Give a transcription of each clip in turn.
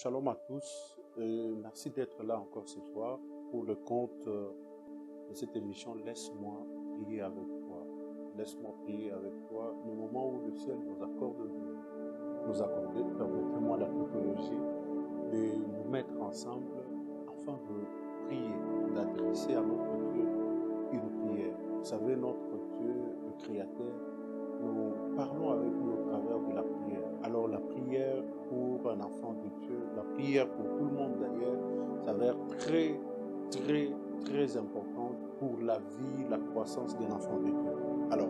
Shalom à tous et merci d'être là encore ce soir pour le compte de cette émission Laisse-moi prier avec toi. Laisse-moi prier avec toi. Le moment où le ciel nous accorde de nous accorder, permettez-moi la technologie de nous mettre ensemble afin de prier, d'adresser à notre Dieu une prière. Vous savez, notre Dieu, le Créateur, nous parlons avec lui au travers de la prière. Alors la prière pour un enfant de Dieu, la prière pour tout le monde d'ailleurs, s'avère très importante pour la vie, la croissance d'un enfant de Dieu. Alors,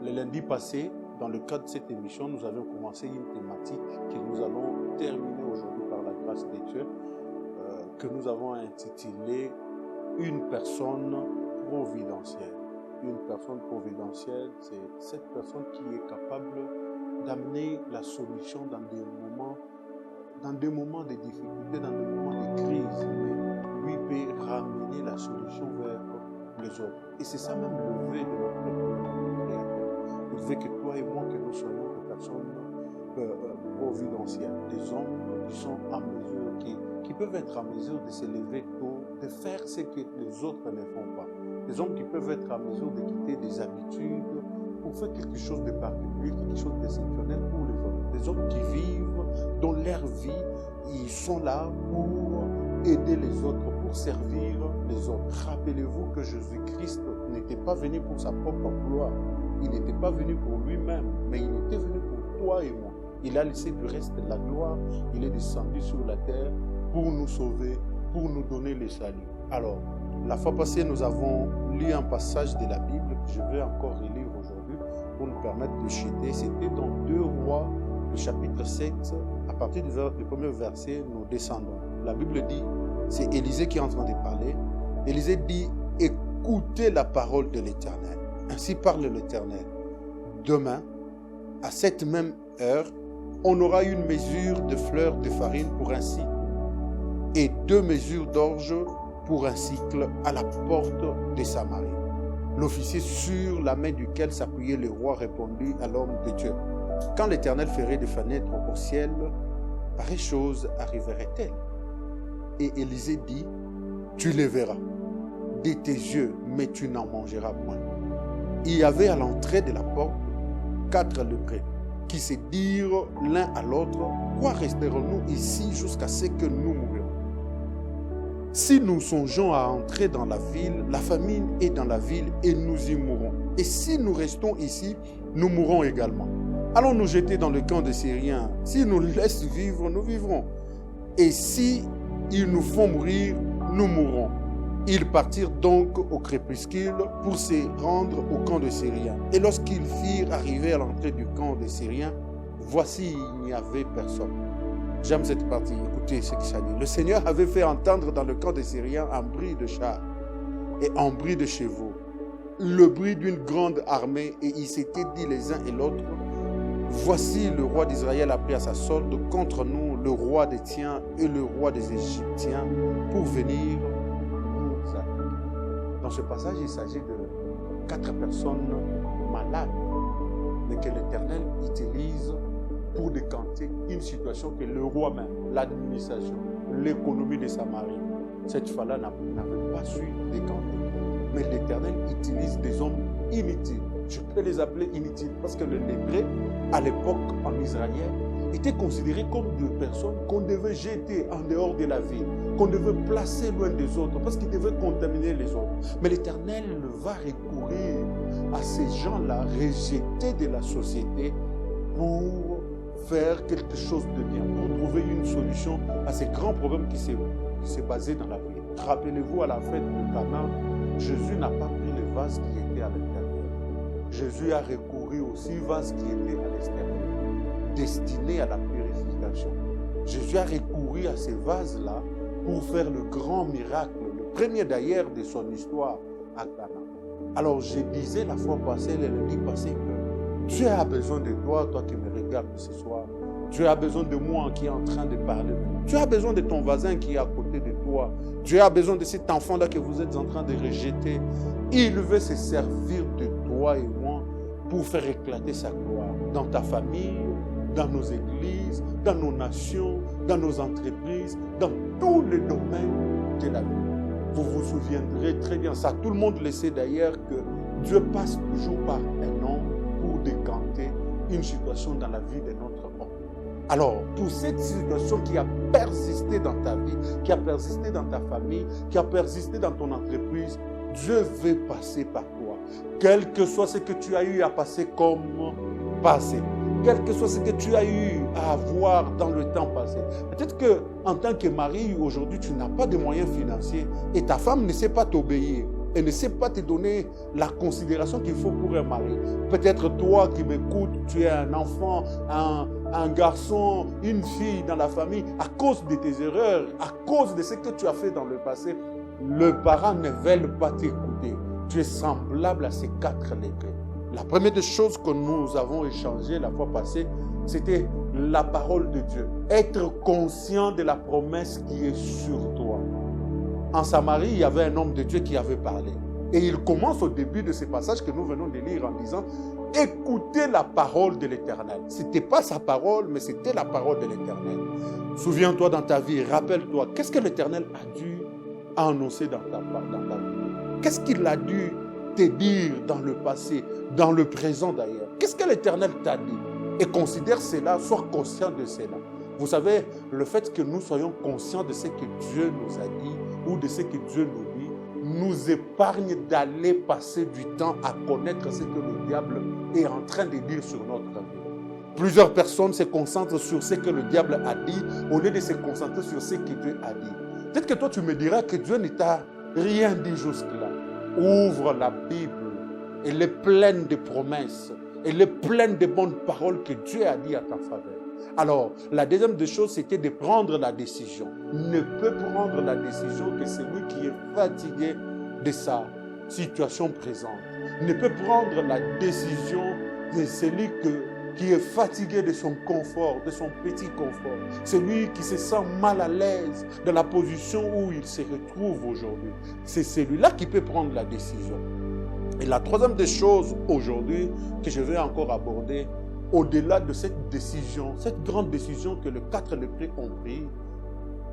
le lundi passé, dans le cadre de cette émission, nous avions commencé une thématique que nous allons terminer aujourd'hui par la grâce de Dieu, que nous avons intitulée « Une personne providentielle ». Une personne providentielle, c'est cette personne qui est capable d'amener la solution dans des moments de difficulté, dans des moments de crise, mais lui peut ramener la solution vers les autres. Et c'est ça même le vœu de notre Créateur. Il veut que toi et moi, que nous soyons des personnes providentielles, des hommes qui sont en mesure, qui peuvent être en mesure de se lever tôt, de faire ce que les autres ne font pas. Des hommes qui peuvent être en mesure de quitter des habitudes pour faire quelque chose de particulier, quelque chose d'exceptionnel pour les autres. Des hommes qui vivent dans leur vie, ils sont là pour aider les autres, pour servir les autres. Rappelez-vous que Jésus-Christ n'était pas venu pour sa propre gloire. Il n'était pas venu pour lui-même, mais il était venu pour toi et moi. Il a laissé du reste de la gloire. Il est descendu sur la terre pour nous sauver, pour nous donner le salut. Alors, la fois passée, nous avons lu un passage de la Bible que je vais encore relire aujourd'hui pour nous permettre de chuter. C'était dans 2 Rois, le chapitre 7. À partir du premier verset, nous descendons. La Bible dit, c'est Élisée qui est en train de parler. Élisée dit, écoutez la parole de l'Éternel. Ainsi parle l'Éternel. Demain, à cette même heure, on aura une mesure de fleurs de farine pour un cycle et 2 mesures d'orge pour un cycle à la porte de Samarie. L'officier sur la main duquel s'appuyait le roi répondit à l'homme de Dieu. Quand l'Éternel ferait des fenêtres au ciel, pareille chose arriverait-elle? Et Élisée dit, tu les verras de tes yeux, mais tu n'en mangeras point. Il y avait à l'entrée de la porte 4 lépreux qui se dirent l'un à l'autre, quoi resterons-nous ici jusqu'à ce que nous mourions? Si nous songeons à entrer dans la ville, la famine est dans la ville et nous y mourrons. Et si nous restons ici, nous mourrons également. Allons nous jeter dans le camp des Syriens. S'ils nous laissent vivre, nous vivrons. Et si ils nous font mourir, nous mourrons. Ils partirent donc au crépuscule pour se rendre au camp des Syriens. Et lorsqu'ils firent arriver à l'entrée du camp des Syriens, voici, il n'y avait personne. J'aime cette partie, écoutez ce qui s'est dit. Le Seigneur avait fait entendre dans le camp des Syriens un bruit de chars et un bruit de chevaux, le bruit d'une grande armée, et ils s'étaient dit les uns et l'autre, voici le roi d'Israël a pris à sa solde contre nous le roi des tiens et le roi des Égyptiens pour venir nous attaquer. Dans ce passage, il s'agit de 4 personnes malades, mais que l'Éternel utilise pour décanter une situation que le roi même, l'administration, l'économie de Samarie, cette fois-là n'avait pas su décanter. Mais l'Éternel utilise des hommes inutiles. Je peux les appeler inutiles parce que les lépreux, à l'époque en Israël, étaient considérés comme des personnes qu'on devait jeter en dehors de la ville, qu'on devait placer loin des autres parce qu'ils devaient contaminer les autres. Mais l'Éternel va recourir à ces gens-là, rejetés de la société, pour faire quelque chose de bien, pour trouver une solution à ces grands problèmes qui s'est basé dans la vie. Rappelez-vous, à la fête de Cana, Jésus n'a pas pris les vases qui étaient à l'intérieur. Jésus a recouru aussi aux vases qui étaient à l'extérieur, destinés à la purification. Jésus a recouru à ces vases-là pour faire le grand miracle, le premier d'ailleurs de son histoire à Cana. Alors je disais la fois passée, le lundi passé, que Dieu a besoin de toi, toi qui me regardes ce soir. Dieu a besoin de moi qui est en train de parler. Dieu a besoin de ton voisin qui est à côté de toi. Dieu a besoin de cet enfant-là que vous êtes en train de rejeter. Il veut se servir de toi et moi pour faire éclater sa gloire dans ta famille, dans nos églises, dans nos nations, dans nos entreprises, dans tous les domaines de la vie. Vous vous souviendrez très bien, ça tout le monde le sait d'ailleurs, que Dieu passe toujours par un homme pour décanter une situation dans la vie de notre homme. Alors, pour cette situation qui a persisté dans ta vie, qui a persisté dans ta famille, qui a persisté dans ton entreprise, Dieu veut passer par toi. Quel que soit ce que tu as eu à passer comme passé, quel que soit ce que tu as eu à avoir dans le temps passé. Peut-être qu'en tant que mari, aujourd'hui, tu n'as pas de moyens financiers et ta femme ne sait pas t'obéir. Elle ne sait pas te donner la considération qu'il faut pour un mari. Peut-être toi qui m'écoutes, tu es un enfant, un garçon, une fille dans la famille. À cause de tes erreurs, à cause de ce que tu as fait dans le passé, les parents ne veulent pas t'écouter. Tu es semblable à ces 4 lépreux. La première des choses que nous avons échangées la fois passée, c'était la parole de Dieu. Être conscient de la promesse qui est sur toi. En Samarie, il y avait un homme de Dieu qui avait parlé. Et il commence au début de ce passage que nous venons de lire en disant « Écoutez la parole de l'Éternel ». Ce n'était pas sa parole, mais c'était la parole de l'Éternel. Souviens-toi dans ta vie, rappelle-toi, qu'est-ce que l'Éternel a dû annoncer dans ta vie? Qu'est-ce qu'il a dû te dire dans le passé, dans le présent d'ailleurs? Qu'est-ce que l'Éternel t'a dit? Et considère cela, sois conscient de cela. Vous savez, le fait que nous soyons conscients de ce que Dieu nous a dit ou de ce que Dieu nous dit, nous épargne d'aller passer du temps à connaître ce que le diable est en train de dire sur notre vie. Plusieurs personnes se concentrent sur ce que le diable a dit au lieu de se concentrer sur ce que Dieu a dit. Peut-être que toi tu me diras que Dieu ne t'a rien dit jusque-là. Ouvre la Bible, elle est pleine de promesses, elle est pleine de bonnes paroles que Dieu a dit à ta faveur. Alors, la deuxième des choses, c'était de prendre la décision. Ne peut prendre la décision que celui qui est fatigué de sa situation présente. Ne peut prendre la décision de celui qui est fatigué de son confort, de son petit confort. Celui qui se sent mal à l'aise de la position où il se retrouve aujourd'hui. C'est celui-là qui peut prendre la décision. Et la troisième des choses aujourd'hui que je vais encore aborder, au-delà de cette décision, cette grande décision que les 4 lépreux ont prise,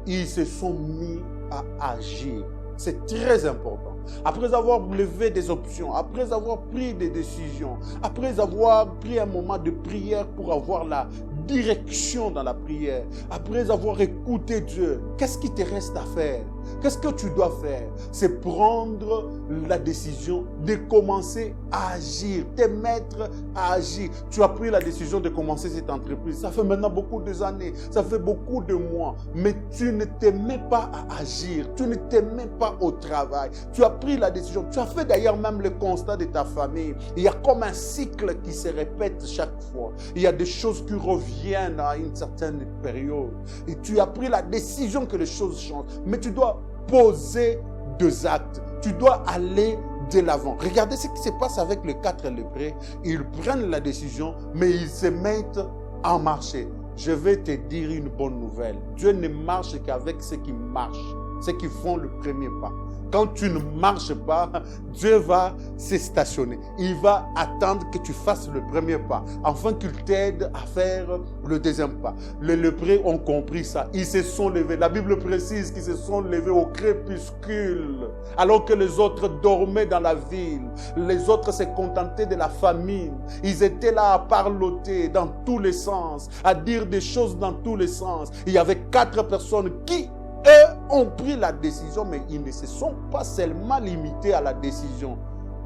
ils se sont mis à agir. C'est très important. Après avoir levé des options, après avoir pris des décisions, après avoir pris un moment de prière pour avoir la direction dans la prière, après avoir écouté Dieu, qu'est-ce qui te reste à faire? Qu'est-ce que tu dois faire? C'est prendre la décision de commencer à agir, te mettre à agir. Tu as pris la décision de commencer cette entreprise. Ça fait maintenant beaucoup d'années, ça fait beaucoup de mois, mais tu ne te mets pas à agir, tu ne te mets pas au travail. Tu as pris la décision, tu as fait d'ailleurs même le constat de ta famille. Il y a comme un cycle qui se répète chaque fois. Il y a des choses qui reviennent à une certaine période. Et tu as pris la décision que les choses changent, mais tu dois poser 2 actes. Tu dois aller de l'avant. Regardez ce qui se passe avec les 4 lépreux. Ils prennent la décision, mais ils se mettent en marché. Je vais te dire une bonne nouvelle. Dieu ne marche qu'avec ceux qui marchent, ceux qui font le premier pas. Quand tu ne marches pas, Dieu va se stationner. Il va attendre que tu fasses le premier pas, afin qu'il t'aide à faire le deuxième pas. Les lépreux ont compris ça. Ils se sont levés. La Bible précise qu'ils se sont levés au crépuscule, alors que les autres dormaient dans la ville. Les autres se contentaient de la famine. Ils étaient là à parloter dans tous les sens, à dire des choses dans tous les sens. Il y avait 4 personnes qui, eux, ont pris la décision, mais ils ne se sont pas seulement limités à la décision.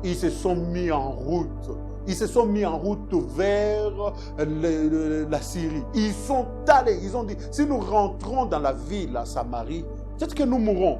Ils se sont mis en route. Ils se sont mis en route vers la Syrie. Ils sont allés, ils ont dit, si nous rentrons dans la ville à Samarie, peut-être que nous mourrons.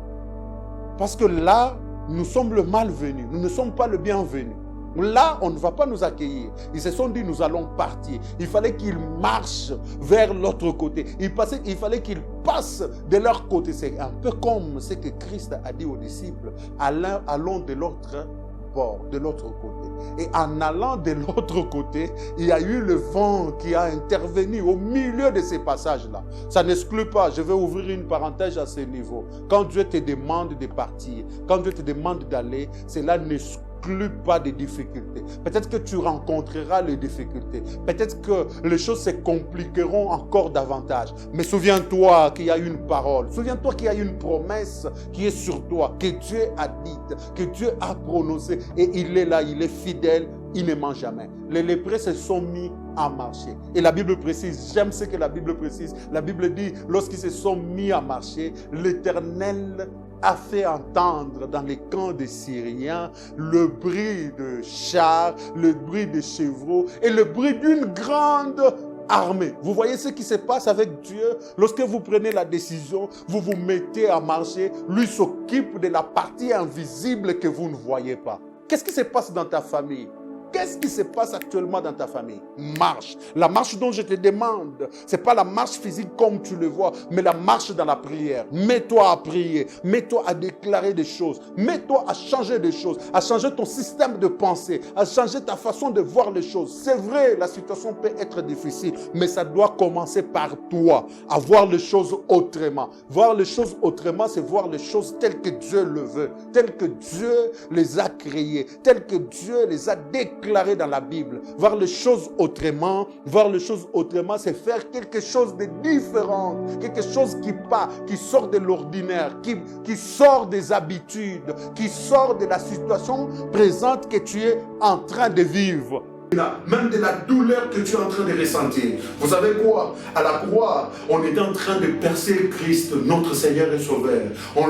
Parce que là, nous sommes le malvenu, nous ne sommes pas le bienvenu. Là, on ne va pas nous accueillir. Ils se sont dit, nous allons partir. Il fallait qu'ils marchent vers l'autre côté. Il fallait qu'ils passent de leur côté. C'est un peu comme ce que Christ a dit aux disciples. Allons de l'autre bord, de l'autre côté. Et en allant de l'autre côté, il y a eu le vent qui a intervenu au milieu de ces passages-là. Ça n'exclut pas, je vais ouvrir une parenthèse à ce niveau. Quand Dieu te demande de partir, quand Dieu te demande d'aller, cela n'exclut n'exclut pas des difficultés. Peut-être que tu rencontreras les difficultés. Peut-être que les choses se compliqueront encore davantage. Mais souviens-toi qu'il y a une parole. Souviens-toi qu'il y a une promesse qui est sur toi, que Dieu a dite, que Dieu a prononcée. Et il est là, il est fidèle, il ne ment jamais. Les lépreux se sont mis à marcher. Et la Bible précise, j'aime ce que la Bible précise. La Bible dit, lorsqu'ils se sont mis à marcher, l'Éternel a fait entendre dans les camps des Syriens le bruit de chars, le bruit de chevaux et le bruit d'une grande armée. Vous voyez ce qui se passe avec Dieu? Lorsque vous prenez la décision, vous vous mettez à marcher, lui s'occupe de la partie invisible que vous ne voyez pas. Qu'est-ce qui se passe dans ta famille? Qu'est-ce qui se passe actuellement dans ta famille? Marche. La marche dont je te demande, ce n'est pas la marche physique comme tu le vois, mais la marche dans la prière. Mets-toi à prier, mets-toi à déclarer des choses, mets-toi à changer des choses, à changer ton système de pensée, à changer ta façon de voir les choses. C'est vrai, la situation peut être difficile, mais ça doit commencer par toi, à voir les choses autrement. Voir les choses autrement, c'est voir les choses telles que Dieu le veut, telles que Dieu les a créées, telles que Dieu les a déclarées dans la Bible. Voir les choses autrement, c'est faire quelque chose de différent, quelque chose qui sort de l'ordinaire, qui sort des habitudes, qui sort de la situation présente que tu es en train de vivre. Même de la douleur que tu es en train de ressentir. Vous savez quoi? À la croix, on était en train de percer Christ, notre Seigneur et Sauveur. On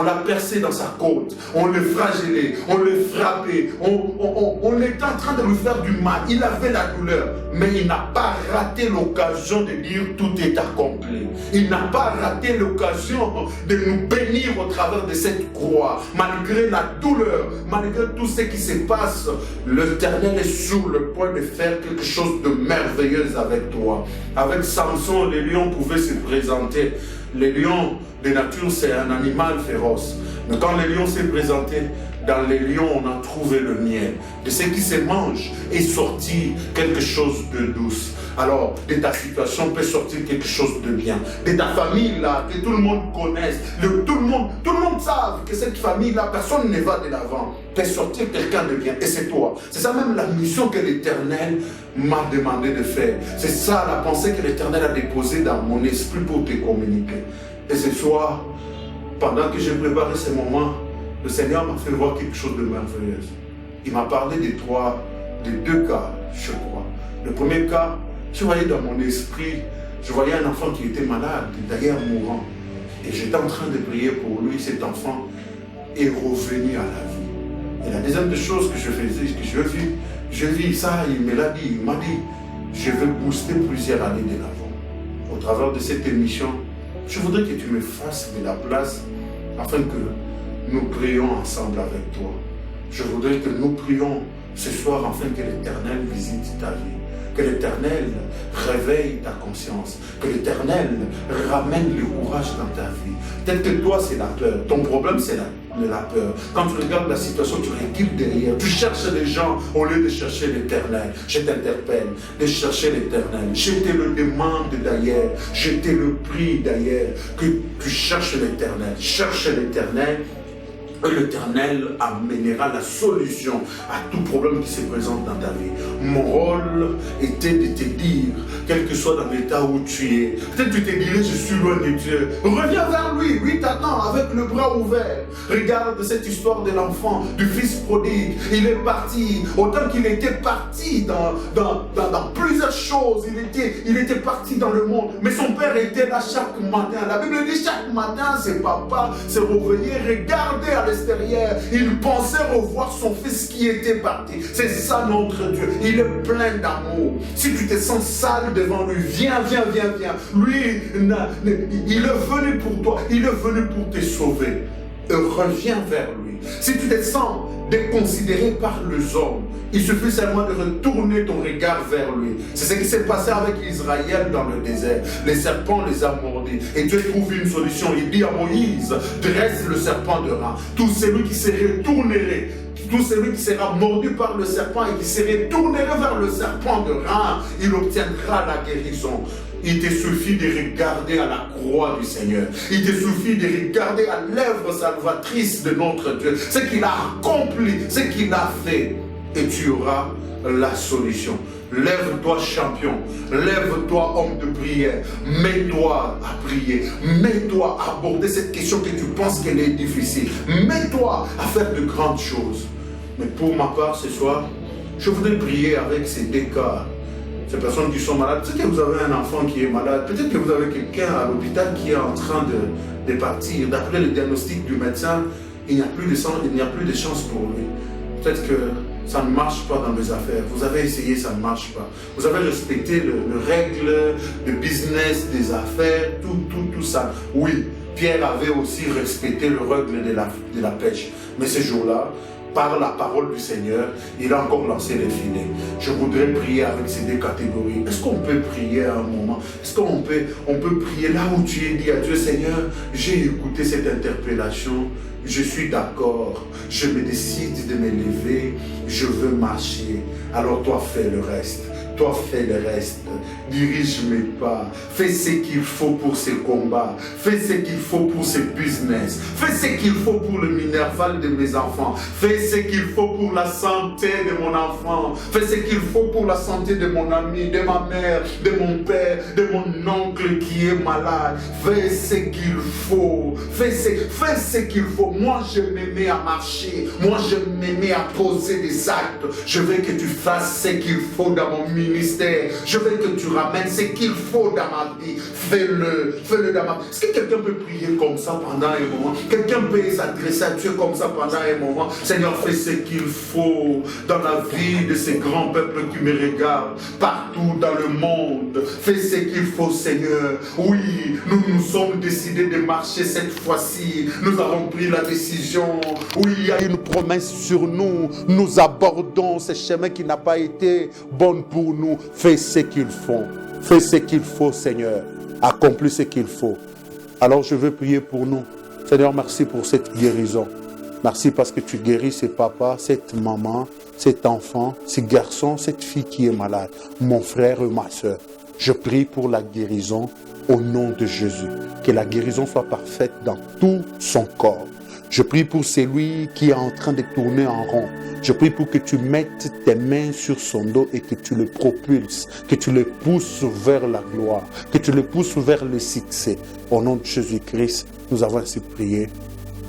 l'a percé dans sa côte. On le flagellait, on le frappait. On était en train de lui faire du mal. Il avait la douleur. Mais il n'a pas raté l'occasion de dire tout est accompli. Il n'a pas raté l'occasion de nous bénir au travers de cette croix. Malgré la douleur, malgré tout ce qui se passe, l'Éternel est sur le point de faire quelque chose de merveilleux avec toi. Avec Samson, les lions pouvaient se présenter. Les lions de nature, c'est un animal féroce. Mais quand les lions s'est présenté, dans les lions, on a trouvé le miel. De ce qui se mange est sorti quelque chose de douce. Alors, de ta situation peut sortir quelque chose de bien. De ta famille là, que tout le monde connaisse, tout le monde savent que cette famille là, personne ne va de l'avant. Peut sortir quelqu'un de bien. Et c'est toi. C'est ça même la mission que l'Éternel m'a demandé de faire. C'est ça la pensée que l'Éternel a déposée dans mon esprit pour te communiquer. Et ce soir, pendant que j'ai préparé ce moment, le Seigneur m'a fait voir quelque chose de merveilleux. Il m'a parlé de deux cas, je crois. Le premier cas, je voyais dans mon esprit, je voyais un enfant qui était malade, d'ailleurs mourant. Et j'étais en train de prier pour lui. Cet enfant est revenu à la vie. Et la deuxième des choses que je faisais, que je vis ça, il me l'a dit, il m'a dit, je veux booster plusieurs années de l'avant. Au travers de cette émission, je voudrais que tu me fasses de la place afin que nous prions ensemble avec toi. Je voudrais que nous prions ce soir afin que l'Éternel visite ta vie. Que l'Éternel réveille ta conscience. Que l'Éternel ramène le courage dans ta vie. Peut-être que toi, c'est la peur. Ton problème, c'est la peur. Quand tu regardes la situation, tu recules derrière. Tu cherches les gens au lieu de chercher l'Éternel. Je t'interpelle de chercher l'Éternel. Je te le demande d'ailleurs. Je te le prie d'ailleurs. Que tu cherches l'Éternel. Cherche l'Éternel. Et l'Éternel amènera la solution à tout problème qui se présente dans ta vie. Mon rôle était de te dire, quel que soit dans l'état où tu es, peut-être tu te dirais, je suis loin de Dieu. Reviens vers lui, lui t'attend avec le bras ouvert. Regarde cette histoire de l'enfant, du fils prodigue. Il est parti, autant qu'il était parti dans plusieurs choses. Il était parti dans le monde, mais son père était là chaque matin. La Bible dit chaque matin, ses papas se réveillaient, regardaient à l'extérieur. Il pensait revoir son fils qui était parti. C'est ça notre Dieu. Il est plein d'amour. Si tu te sens sale devant lui, viens. Lui, il est venu pour toi. Il est venu pour te sauver. Et reviens vers lui. Si tu te sens déconsidéré par les hommes, il suffit seulement de retourner ton regard vers lui. C'est ce qui s'est passé avec Israël dans le désert. Les serpents les a mordis. Et Dieu trouve une solution. Il dit à Moïse, dresse le serpent de rang. Tout celui qui se retournerait tout celui qui sera mordu par le serpent et qui se retournera vers le serpent de rein, il obtiendra la guérison. Il te suffit de regarder à la croix du Seigneur. Il te suffit de regarder à l'œuvre salvatrice de notre Dieu. Ce qu'il a accompli, ce qu'il a fait. Et tu auras la solution. Lève-toi champion, lève-toi homme de prière, mets-toi à prier, mets-toi à aborder cette question que tu penses qu'elle est difficile, mets-toi à faire de grandes choses. Mais pour ma part ce soir, je voudrais prier avec ces deux cas. Ces personnes qui sont malades, peut-être que vous avez un enfant qui est malade, peut-être que vous avez quelqu'un à l'hôpital qui est en train de partir. D'après le diagnostic du médecin, il n'y a plus de chance pour lui. Peut-être que ça ne marche pas dans les affaires. Vous avez essayé, ça ne marche pas. Vous avez respecté le règle, le business, des affaires, tout ça. Oui, Pierre avait aussi respecté le règle de la pêche. Mais ce jour-là, par la parole du Seigneur, il a encore lancé les filets. Je voudrais prier avec ces deux catégories. Est-ce qu'on peut prier à un moment? Est-ce qu'on peut prier là où tu es, dit à Dieu, Seigneur, j'ai écouté cette interpellation, je suis d'accord, je me décide de me lever, je veux marcher. Alors toi, fais le reste. Toi, fais le reste. Dirige mes pas. Fais ce qu'il faut pour ces combats. Fais ce qu'il faut pour ces business. Fais ce qu'il faut pour le minerval de mes enfants. Fais ce qu'il faut pour la santé de mon enfant. Fais ce qu'il faut pour la santé de mon ami, de ma mère, de mon père, de mon oncle qui est malade. Fais ce qu'il faut. Fais ce qu'il faut. Moi, je me mets à marcher. Moi, je me mets à poser des actes. Je veux que tu fasses ce qu'il faut dans mon ministère. Je veux que tu ramènes ce qu'il faut dans ma vie. Fais-le dans ma vie. Est-ce que quelqu'un peut prier comme ça pendant un moment? Quelqu'un peut s'adresser à Dieu comme ça pendant un moment? Seigneur, fais ce qu'il faut dans la vie de ces grands peuples qui me regardent partout dans le monde. Fais ce qu'il faut, Seigneur. Oui, nous nous sommes décidés de marcher cette fois-ci. Nous avons pris la décision. Oui, il y a une promesse sur nous. Nous abordons ce chemin qui n'a pas été bon pour nous. Fais ce qu'il faut. Fais ce qu'il faut, Seigneur. Accomplis ce qu'il faut. Alors je veux prier pour nous. Seigneur, merci pour cette guérison. Merci parce que tu guéris ce papa, cette maman, cet enfant, ce garçon, cette fille qui est malade. Mon frère et ma soeur. Je prie pour la guérison au nom de Jésus. Que la guérison soit parfaite dans tout son corps. Je prie pour celui qui est en train de tourner en rond. Je prie pour que tu mettes tes mains sur son dos et que tu le propulses, que tu le pousses vers la gloire, que tu le pousses vers le succès. Au nom de Jésus-Christ, nous avons ainsi prié.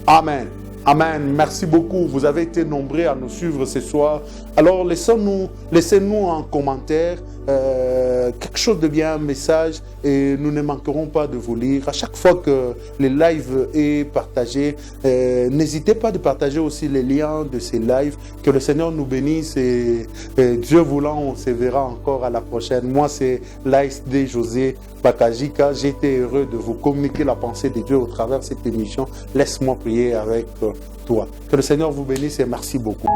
Amen. Amen. Merci beaucoup. Vous avez été nombreux à nous suivre ce soir. Alors, laissez-nous en commentaire quelque chose de bien, un message, et nous ne manquerons pas de vous lire. À chaque fois que le live est partagé, n'hésitez pas de partager aussi les liens de ces lives. Que le Seigneur nous bénisse et Dieu voulant, on se verra encore à la prochaine. Moi, c'est l'ASD José Bakajika. J'ai été heureux de vous communiquer la pensée de Dieu au travers de cette émission. Laisse-moi prier avec toi. Que le Seigneur vous bénisse et merci beaucoup.